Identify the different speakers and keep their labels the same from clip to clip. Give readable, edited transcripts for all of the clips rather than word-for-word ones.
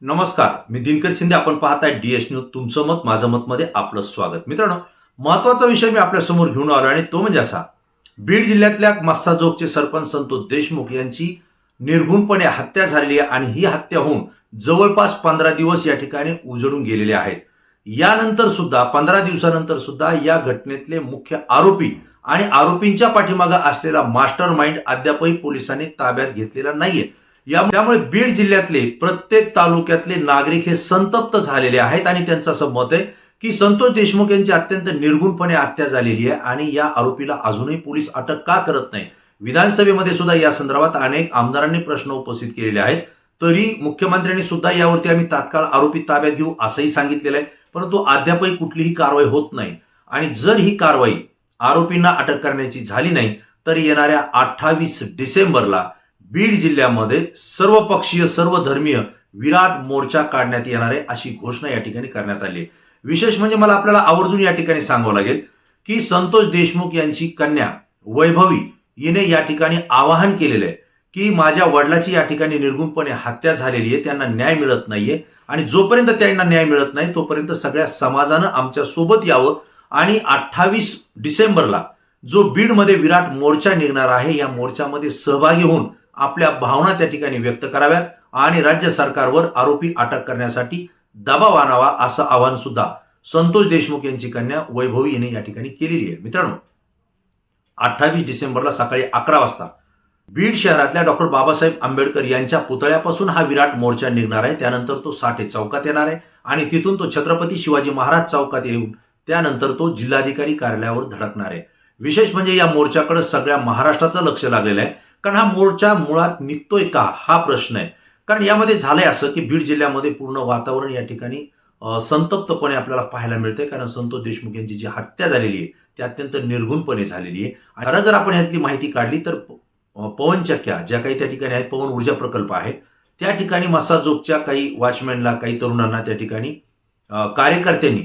Speaker 1: नमस्कार, मी दिनकर शिंदे. आपण पाहताय डीएस न्यूज. तुमचं मत माझं मत मध्ये आपलं स्वागत. मित्रांनो, महत्वाचा विषय मी आपल्या समोर घेऊन आलो आणि तो म्हणजे असा: बीड जिल्ह्यातल्या मस्साजोगचे सरपंच संतोष देशमुख यांची निर्घृणपणे हत्या झालेली आहे आणि ही हत्या होऊन जवळपास 15 दिवस या ठिकाणी उजळून गेलेले आहेत. यानंतर सुद्धा 15 दिवसानंतर सुद्धा या घटनेतले मुख्य आरोपी आणि आरोपींच्या पाठीमागे असलेला मास्टर माइंड अद्यापही पोलिसांनी ताब्यात घेतलेला नाहीये. त्यामुळे बीड जिल्ह्यातले प्रत्येक तालुक्यातले नागरिक हे संतप्त झालेले आहेत आणि त्यांचं असं मत आहे की संतोष देशमुख यांची अत्यंत निर्घृणपणे हत्या झालेली आहे आणि या आरोपीला अजूनही पोलीस अटक का करत नाही. विधानसभेमध्ये सुद्धा या संदर्भात अनेक आमदारांनी प्रश्न उपस्थित केलेले आहेत. तरी मुख्यमंत्र्यांनी सुद्धा यावरती आम्ही तात्काळ आरोपी ताब्यात घेऊ असंही सांगितलेलं आहे, परंतु अद्यापही कुठलीही कारवाई होत नाही. आणि जर ही कारवाई आरोपींना अटक करण्याची झाली नाही तर येणाऱ्या 28 डिसेंबरला बीड जिल्ह्यामध्ये सर्वपक्षीय सर्वधर्मीय विराट मोर्चा काढण्यात येणार आहे अशी घोषणा या ठिकाणी करण्यात आली आहे. विशेष म्हणजे मला आपल्याला आवर्जून या ठिकाणी सांगावं लागेल की संतोष देशमुख यांची कन्या वैभवी हिने या ठिकाणी आवाहन केलेलं आहे की माझ्या वडिलाची या ठिकाणी निर्घृणपणे हत्या झालेली आहे, त्यांना न्याय मिळत नाहीये आणि जोपर्यंत त्यांना न्याय मिळत नाही तोपर्यंत सगळ्या समाजानं आमच्या सोबत यावं आणि 28 डिसेंबरला जो बीडमध्ये विराट मोर्चा निघणार आहे या मोर्चामध्ये सहभागी होऊन आपल्या भावना त्या ठिकाणी व्यक्त कराव्यात आणि राज्य सरकारवर आरोपी अटक करण्यासाठी दबाव आणावा असं आवाहन सुद्धा संतोष देशमुख यांची कन्या वैभवी हिने या ठिकाणी केलेली आहे. मित्रांनो, 28 डिसेंबरला सकाळी 11 वाजता बीड शहरातल्या डॉक्टर बाबासाहेब आंबेडकर यांच्या पुतळ्यापासून हा विराट मोर्चा निघणार आहे. त्यानंतर तो साठे चौकात येणार आहे आणि तिथून तो छत्रपती शिवाजी महाराज चौकात येऊन त्यानंतर तो जिल्हाधिकारी कार्यालयावर धडकणार आहे. विशेष म्हणजे या मोर्चाकडे सगळ्या महाराष्ट्राचं लक्ष लागलेलं आहे, कारण हा मोर्चा मुळात निघतोय का हा प्रश्न आहे. कारण यामध्ये झालंय असं की बीड जिल्ह्यामध्ये पूर्ण वातावरण या ठिकाणी संतप्तपणे आपल्याला पाहायला मिळते, कारण संतोष देशमुख यांची जी हत्या झालेली आहे ती अत्यंत निर्घृणपणे झालेली आहे. आणि जर आपण यातली माहिती काढली तर पवनचक्क्या ज्या काही त्या ठिकाणी आहेत, पवन ऊर्जा प्रकल्प आहे, त्या ठिकाणी मस्साजोगच्या काही वॉचमॅनला काही तरुणांना त्या ठिकाणी कार्यकर्त्यांनी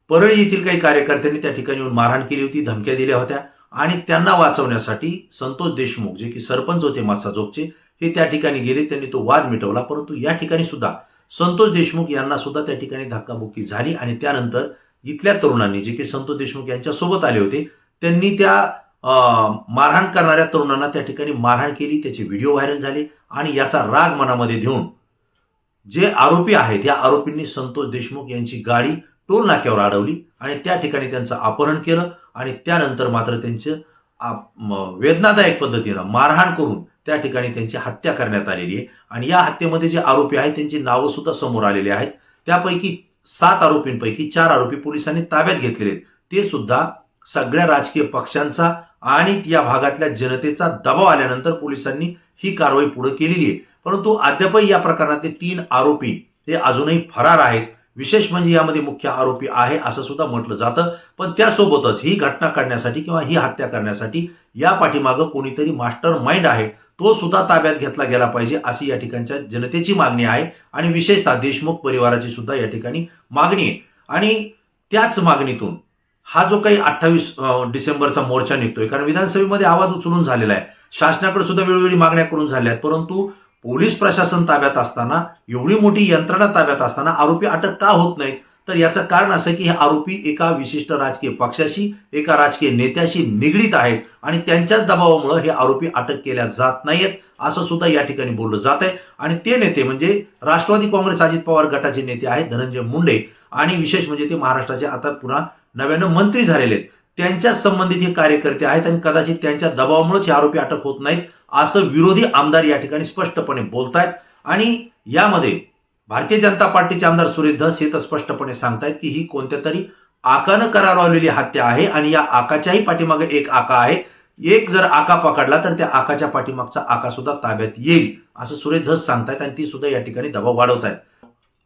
Speaker 1: परळी येथील काही कार्यकर्त्यांनी त्या ठिकाणी येऊन मारहाण केली होती, धमक्या दिल्या होत्या आणि त्यांना वाचवण्यासाठी संतोष देशमुख जे की सरपंच होते मस्साजोगचे हे त्या ठिकाणी गेले. त्यांनी तो वाद मिटवला, परंतु या ठिकाणी सुद्धा संतोष देशमुख यांना सुद्धा त्या ठिकाणी धक्काबुक्की झाली आणि त्यानंतर इथल्या तरुणांनी जे की संतोष देशमुख यांच्या सोबत आले होते त्यांनी त्या मारहाण करणाऱ्या तरुणांना त्या ठिकाणी मारहाण केली. त्याचे व्हिडिओ व्हायरल झाले आणि याचा राग मनामध्ये घेऊन जे आरोपी आहेत या आरोपींनी संतोष देशमुख यांची गाडी टोल नाक्यावर अडवली आणि त्या ठिकाणी त्यांचं अपहरण केलं आणि त्यानंतर मात्र त्यांचं वेदनादायक पद्धतीनं मारहाण करून त्या ठिकाणी त्यांची हत्या करण्यात आलेली आहे. आणि या हत्येमध्ये जे आरोपी आहेत त्यांची नावं सुद्धा समोर आलेली आहेत. त्यापैकी 7 आरोपींपैकी 4 आरोपी पोलिसांनी ताब्यात घेतलेले आहेत. ते सुद्धा सगळ्या राजकीय पक्षांचा आणि या भागातल्या जनतेचा दबाव आल्यानंतर पोलिसांनी ही कारवाई पुढे केलेली आहे. परंतु अद्यापही या प्रकरणातले 3 आरोपी हे अजूनही फरार आहेत. विशेष म्हणजे यामध्ये मुख्य आरोपी आहे असं सुद्धा म्हटलं जातं, पण त्यासोबतच ही घटना करण्यासाठी किंवा ही हत्या करण्यासाठी या पाठीमागं कोणीतरी मास्टर माइंड आहे, तो सुद्धा ताब्यात घेतला गेला पाहिजे अशी या ठिकाणच्या जनतेची मागणी आहे आणि विशेषतः देशमुख परिवाराची सुद्धा या ठिकाणी मागणी आहे. आणि त्याच मागणीतून हा जो काही 28 डिसेंबरचा मोर्चा निघतोय, कारण विधानसभेमध्ये आवाज उचलून झालेला आहे, शासनाकडे सुद्धा वेळोवेळी मागण्या करून झाल्या आहेत, परंतु पोलीस प्रशासन ताब्यात असताना, एवढी मोठी यंत्रणा ताब्यात असताना आरोपी अटक का होत नाहीत? तर याचं कारण असं की हे आरोपी एका विशिष्ट राजकीय पक्षाशी, एका राजकीय नेत्याशी निगडीत आहेत आणि त्यांच्याच दबावामुळे हे आरोपी अटक केल्या जात नाहीत असं सुद्धा या ठिकाणी बोललं जात आहे. आणि ते नेते म्हणजे राष्ट्रवादी काँग्रेस अजित पवार गटाचे नेते आहेत धनंजय मुंडे, आणि विशेष म्हणजे ते महाराष्ट्राचे आता पुन्हा नव्यानं मंत्री झालेले आहेत, त्यांच्याच संबंधित हे कार्यकर्ते आहेत आणि कदाचित त्यांच्या दबावामुळेच हे आरोपी अटक होत नाहीत असं विरोधी आमदार या ठिकाणी स्पष्टपणे बोलतायत. आणि यामध्ये भारतीय जनता पार्टीचे आमदार सुरेश धस हे तर स्पष्टपणे सांगतायत की ही कोणत्या तरी आकानं करावलेली हत्या आहे आणि या आकाच्याही पाठीमागे एक आका आहे. एक जर आका पकडला तर त्या आकाच्या पाठीमागचा आका सुद्धा ताब्यात येईल असं सुरेश धस सांगतायत आणि ती सुद्धा या ठिकाणी दबाव वाढवतायत.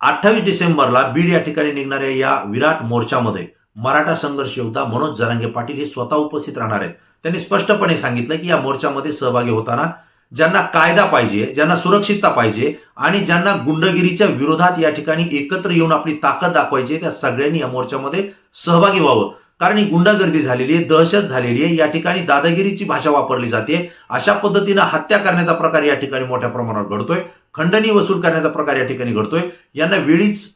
Speaker 1: 28 डिसेंबरला बीड या ठिकाणी निघणाऱ्या या विराट मोर्चामध्ये मराठा संघर्ष योद्धा मनोज जरांगे पाटील हे स्वतः उपस्थित राहणार आहेत. त्यांनी स्पष्टपणे सांगितलं की या मोर्चामध्ये सहभागी होताना ज्यांना कायदा पाहिजे, ज्यांना सुरक्षितता पाहिजे आणि ज्यांना गुंडगिरीच्या विरोधात या ठिकाणी एकत्र येऊन आपली ताकद दाखवायची, त्या सगळ्यांनी या मोर्चामध्ये सहभागी व्हावं. कारण ही गुंडागर्दी झालेली आहे, दहशत झालेली आहे, या ठिकाणी दादागिरीची भाषा वापरली जाते, अशा पद्धतीनं हत्या करण्याचा प्रकार या ठिकाणी मोठ्या प्रमाणावर घडतोय, खंडणी वसूल करण्याचा प्रकार या ठिकाणी घडतोय. यांना वेळीच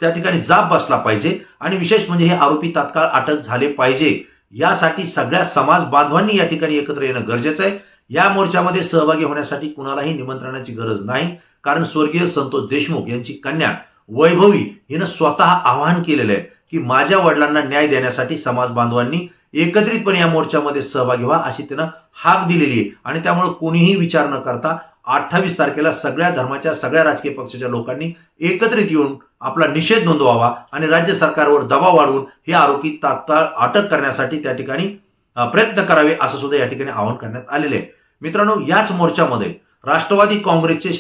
Speaker 1: त्या ठिकाणी जाब बसला पाहिजे आणि विशेष म्हणजे हे आरोपी तात्काळ अटक झाले पाहिजे. यासाठी सगळ्या समाज बांधवांनी या ठिकाणी एकत्र येणं गरजेचं आहे. या मोर्चामध्ये सहभागी होण्यासाठी कुणालाही निमंत्रणाची गरज नाही, कारण स्वर्गीय संतोष देशमुख यांची कन्या वैभवी हिनं स्वतः आवाहन केलेलं आहे की माझ्या वडिलांना न्याय देण्यासाठी समाज बांधवांनी एकत्रितपणे या मोर्चामध्ये सहभागी व्हा अशी त्यानं हाक दिलेली आहे. आणि त्यामुळे कोणीही विचार न करता 28 तारखेला सगळ्या धर्माच्या सगळ्या राजकीय पक्षाच्या लोकांनी एकत्रित येऊन आपला निषेध नोंदवावा आणि राज्य सरकारवर दबाव वाढवून हे आरोपी तात्काळ अटक करण्यासाठी त्या ठिकाणी प्रयत्न करावे असं सुद्धा या ठिकाणी आवाहन करण्यात आलेले आहे. मित्रांनो, याच मोर्चामध्ये राष्ट्रवादी काँग्रेसचे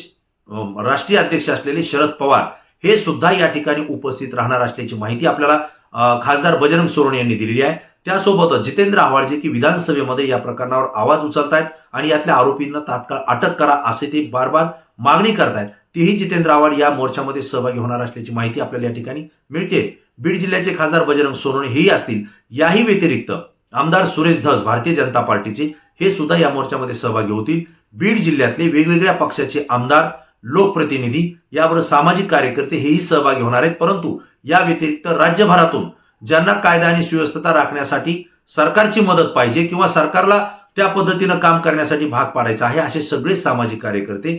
Speaker 1: राष्ट्रीय अध्यक्ष असलेले शरद पवार हे सुद्धा या ठिकाणी उपस्थित राहणार असल्याची माहिती आपल्याला खासदार बजरंग सोनवणे यांनी दिलेली आहे. त्यासोबतच जितेंद्र आव्हाड जे की विधानसभेमध्ये या प्रकरणावर आवाज उचलतायत आणि यातल्या आरोपींना तात्काळ अटक करा असे ते बार बार मागणी करतायत, तेही जितेंद्र आव्हाड या मोर्चामध्ये सहभागी होणार असल्याची माहिती आपल्याला या ठिकाणी मिळते. बीड जिल्ह्याचे खासदार बजरंग सोनवणे हेही असतील. याही व्यतिरिक्त आमदार सुरेश धस भारतीय जनता पार्टीचे हे सुद्धा या मोर्चामध्ये सहभागी होतील. बीड जिल्ह्यातले वेगवेगळ्या पक्षाचे आमदार, लोकप्रतिनिधी, यावर सामाजिक कार्यकर्ते हेही सहभागी होणार आहेत. परंतु या व्यतिरिक्त राज्यभरातून ज्यांना कायदा आणि सुव्यवस्था राखण्यासाठी सरकारची मदत पाहिजे किंवा सरकारला त्या पद्धतीनं काम करण्यासाठी भाग पाडायचं आहे, असे सगळे सामाजिक कार्यकर्ते,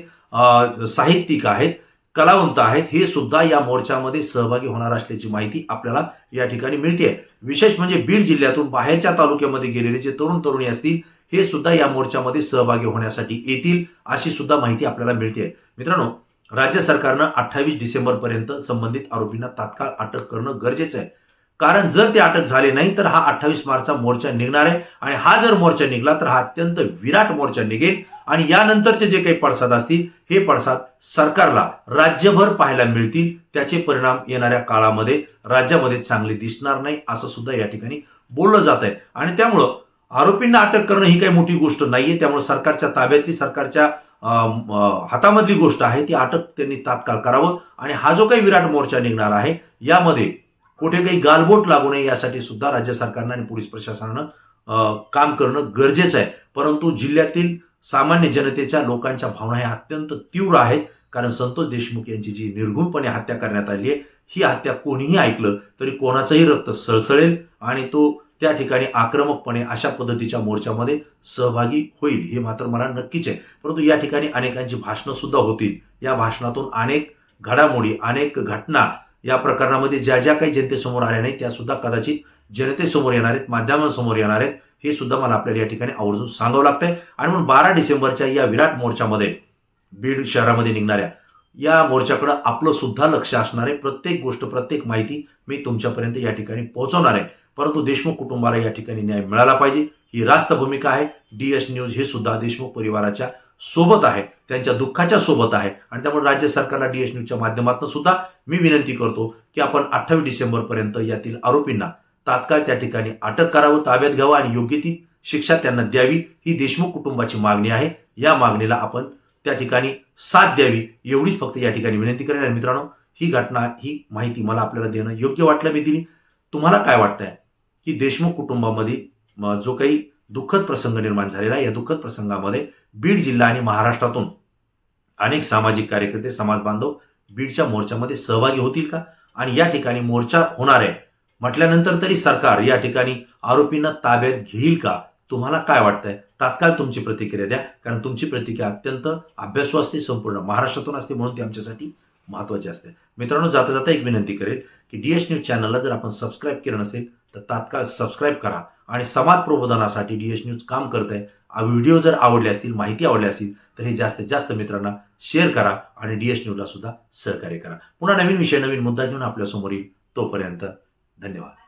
Speaker 1: साहित्यिक आहेत, कलावंत आहेत, हे सुद्धा या मोर्चामध्ये सहभागी होणार असल्याची माहिती आपल्याला या ठिकाणी मिळते. विशेष म्हणजे बीड जिल्ह्यातून बाहेरच्या तालुक्यामध्ये गेलेले जे तरुण तरुणी असतील हे सुद्धा या मोर्चामध्ये सहभागी होण्यासाठी येतील अशी सुद्धा माहिती आपल्याला मिळते. मित्रांनो, राज्य सरकारनं 28 डिसेंबरपर्यंत संबंधित आरोपींना तात्काळ अटक करणं गरजेचं आहे. कारण जर ते अटक झाले नाही तर हा 28 मार्चचा मोर्चा निघणार आहे आणि हा जर मोर्चा निघाला तर हा अत्यंत विराट मोर्चा निघेल आणि यानंतरचे जे काही पडसाद असतील हे पडसाद सरकारला राज्यभर पाहायला मिळतील. त्याचे परिणाम येणाऱ्या काळामध्ये राज्यामध्ये चांगले दिसणार नाही असं सुद्धा या ठिकाणी बोललं जात आहे. आणि त्यामुळं आरोपींना अटक करणं ही काही मोठी गोष्ट नाहीये. त्यामुळे सरकारच्या ताब्यातली, सरकारच्या हातामधली गोष्ट आहे ती अटक त्यांनी तात्काळ करावं. आणि हा जो काही विराट मोर्चा निघणार आहे यामध्ये कुठे काही गालबोट लागू नये यासाठी सुद्धा राज्य सरकारनं आणि पोलीस प्रशासनानं काम करणं गरजेचं आहे. परंतु जिल्ह्यातील सामान्य जनतेच्या लोकांच्या भावना ह्या अत्यंत तीव्र आहेत. कारण संतोष देशमुख यांची जी निर्घुणपणे हत्या करण्यात आली आहे, ही हत्या कोणीही ऐकलं तरी कोणाचंही रक्त सळसळेल आणि तो त्या ठिकाणी आक्रमकपणे अशा पद्धतीच्या मोर्चामध्ये सहभागी होईल, हे मात्र मला नक्कीच आहे. परंतु या ठिकाणी अनेकांची भाषणं सुद्धा होतील. या भाषणातून अनेक घडामोडी, अनेक घटना या प्रकरणामध्ये ज्या ज्या काही जनतेसमोर आल्या नाही त्या सुद्धा कदाचित जनतेसमोर येणार आहेत, माध्यमांसमोर येणार आहेत, हे सुद्धा मला आपल्याला या ठिकाणी आवर्जून सांगावं लागतंय. आणि म्हणून 12 डिसेंबरच्या या विराट मोर्चामध्ये बीड शहरामध्ये निघणाऱ्या या मोर्चाकडे आपलं सुद्धा लक्ष असणार आहे. प्रत्येक गोष्ट, प्रत्येक माहिती मी तुमच्यापर्यंत या ठिकाणी पोहोचवणार आहे. परंतु देशमुख कुटुंबाला या ठिकाणी न्याय मिळाला पाहिजे, ही रास्त भूमिका आहे. DS न्यूज हे सुद्धा देशमुख परिवाराच्या सोबत आहे, त्यांच्या दुःखाच्या सोबत आहे. आणि त्यामुळे राज्य सरकारला DS न्यूजच्या माध्यमातून सुद्धा मी विनंती करतो की आपण 28 डिसेंबरपर्यंत यातील आरोपींना तात्काळ त्या ठिकाणी अटक करावं, ताब्यात घ्यावं आणि योग्य ती शिक्षा त्यांना द्यावी, ही देशमुख कुटुंबाची मागणी आहे. या मागणीला आपण त्या ठिकाणी साथ द्यावी एवढीच फक्त या ठिकाणी विनंती करेन. आणि मित्रांनो, ही घटना, ही माहिती मला आपल्याला देणं योग्य वाटलं, मी दिली. तुम्हाला काय वाटतंय की देशमुख कुटुंबामध्ये जो काही दुःखद प्रसंग निर्माण झालेला आहे, या दुःखद प्रसंगामध्ये बीड जिल्हा आणि महाराष्ट्रातून अनेक सामाजिक कार्यकर्ते, समाज बांधव बीडच्या मोर्चामध्ये सहभागी होतील का? आणि या ठिकाणी मोर्चा होणार आहे म्हटल्यानंतर तरी सरकार या ठिकाणी आरोपींना ताब्यात घेईल का? तुम्हाला काय वाटतंय? तात्काळ तुमची प्रतिक्रिया द्या, कारण तुमची प्रतिक्रिया अत्यंत अभ्यासू असते, संपूर्ण महाराष्ट्रातून असते, म्हणून ती आमच्यासाठी महत्त्वाची असते. मित्रांनो, जाता जाता एक विनंती करेल की DS न्यूज चॅनलला जर आपण सबस्क्राईब केलं नसेल तर तात्काळ सबस्क्राईब करा. आणि समाज प्रबोधनासाठी DS न्यूज काम करत आहे. व्हिडिओ जर आवडले असतील, माहिती आवडली असेल तर हे जास्तीत जास्त मित्रांना शेअर करा आणि DS न्यूजला सुद्धा सहकार्य करा. पुन्हा नवीन विषय, नवीन मुद्दा घेऊन आपल्यासमोर येईल. तोपर्यंत धन्यवाद.